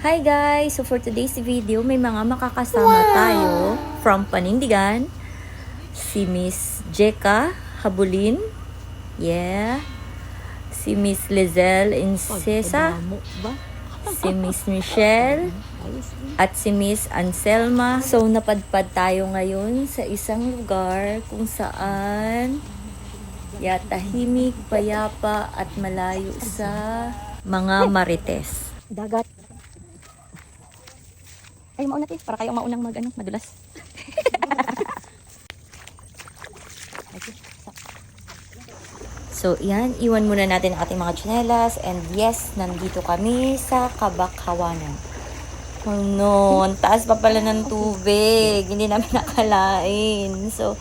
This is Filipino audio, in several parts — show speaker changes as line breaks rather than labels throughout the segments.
Hi guys! So for today's video, may mga makakasama tayo from Panindigan. Si Miss Jeka Habulin. Yeah. Si Miss Lizelle Incesa. Si Miss Michelle. At si Miss Anselma. So napadpad tayo ngayon sa isang lugar kung saan tahimik, payapa at malayo sa mga marites. Dagat. Ay, mauna tayo. Para kayo maunang madulas. So, yan. Iwan muna natin ang ating mga tsinelas. And yes, nandito kami sa Kabakhawanan. Oh no, ang taas pa pala ng tubig. Hindi namin nakalain. So,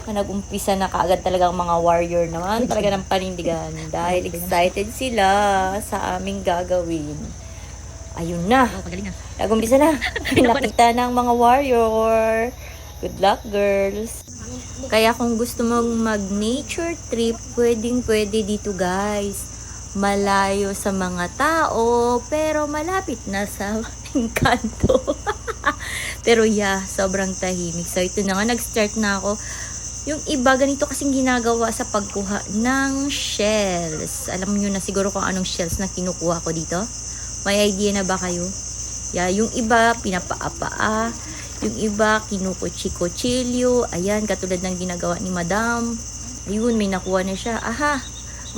nag-umpisa na kaagad talagang mga warrior naman. Talaga ng Panindigan. Dahil excited sila sa aming gagawin. Ayun na. Nag-umpisa na. Nakita ng mga warrior. Good luck, girls. Kaya kung gusto mong mag-nature trip, pwedeng-pwede dito, guys. Malayo sa mga tao, pero malapit na sa Encanto. Pero yeah, sobrang tahimik. So ito na nga, nag-start na ako. Yung iba, ganito kasing ginagawa sa pagkuha ng shells. Alam nyo na siguro kung anong shells na kinukuha ko dito. May idea na ba kayo? Yeah, yung iba, pinapaapaa. Yung iba, kinukuchilyo. Ayan, katulad ng ginagawa ni Madam. Ayun, may nakuha na siya. Aha,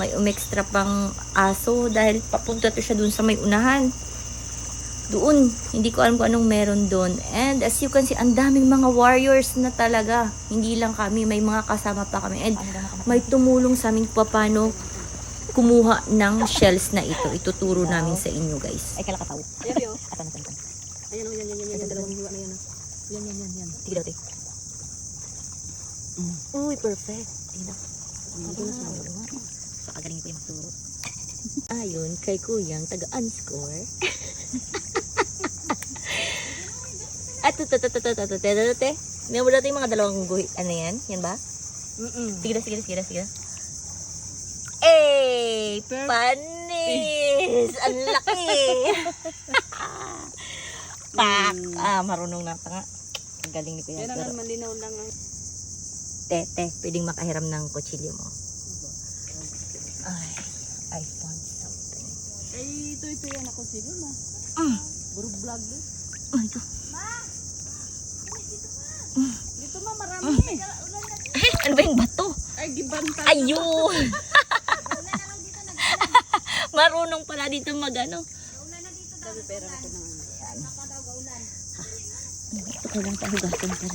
may umextra pang aso dahil papunta to siya dun sa may unahan. Doon, hindi ko alam kung anong meron doon. And as you can see, ang daming mga warriors na talaga. Hindi lang kami, may mga kasama pa kami. And may tumulong sa amin kung paano kumuha ng shells na ito. Ituturo namin sa inyo, guys. Ay, kalakataw.
Ayan yun.
Atan.
Ayan o, yan. Dalawang hiwa na yan. Yan.
Sige daw, te. Uy, perfect. Tingnan. So, agaling ko yung magturo. Ayun, kay Kuyang, taga-unscore. At te. May mo dati yung mga dalawang guhit. Ano yan? Yan ba? Sige na. Eh, panis! Ang laki! Pak! Marunong na nga. Ang galing ni Kuya.
Yan ang malinaw lang ang...
Te, pwedeng makahiram ng kutsilyo mo. Ay, I found something.
Ay, ito yan ako sila ma. Buro vlog din.
Ay, ito.
Dito ma, marami.
Ano ba yung bato?
Ay, gibanta.
Ayun! Marunong pala dito mag-ano.
Sabi pera ko ng ano.
Gusto ko lang pahugasan pala.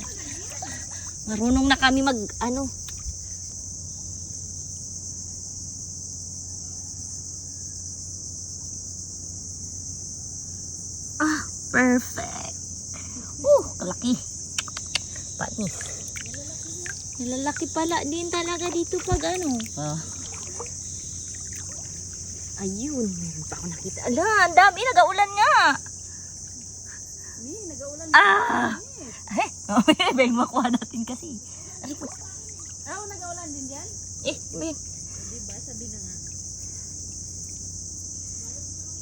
Marunong na kami mag-ano. Perfect. Kalaki. Panis. Nalalaki pala din talaga dito pag ano. Ayun, meron pa ako nakita. Ala, ang dami, nag-aulan nga.
Nag-aulan.
May makuha natin kasi. Ano po?
Nag-aulan din dyan?
May...
Diba, sabi na nga.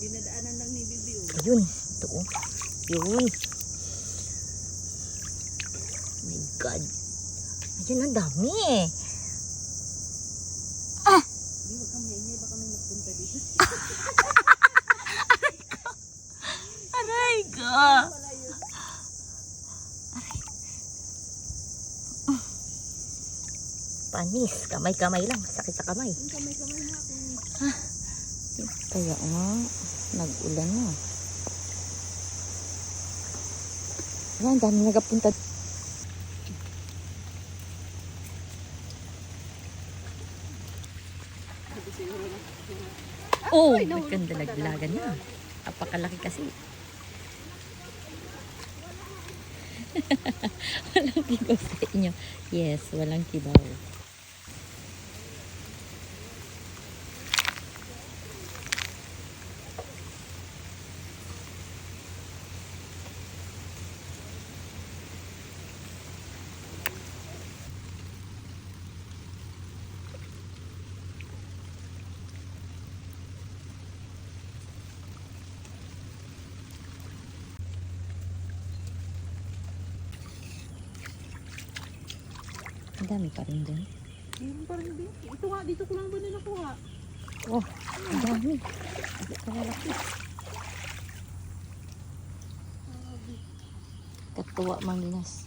Dinadaanan lang ni Bibi.
Ayun, ito oh. Yun. My God. Ayun, ang dami eh.
Di, wag kang maingay, baka may magpunta dito.
Aray ka. Panis. Kamay-kamay lang. Sakit sa kamay.
Kamay-kamay na ako.
Kaya nga, nag-ulan na. Ang dami nagapunta. Oh, may kandalaglagan na. Napakalaki kasi. Walang kibaw sa inyo. Yes, walang kibaw. Ang dami pa rin dun.
Meron pa rin din. Ito nga, dito ko lang ba nila nakuha?
Oh, ang dami. Hindi ka lalaki. Katuwa, Mang Linas.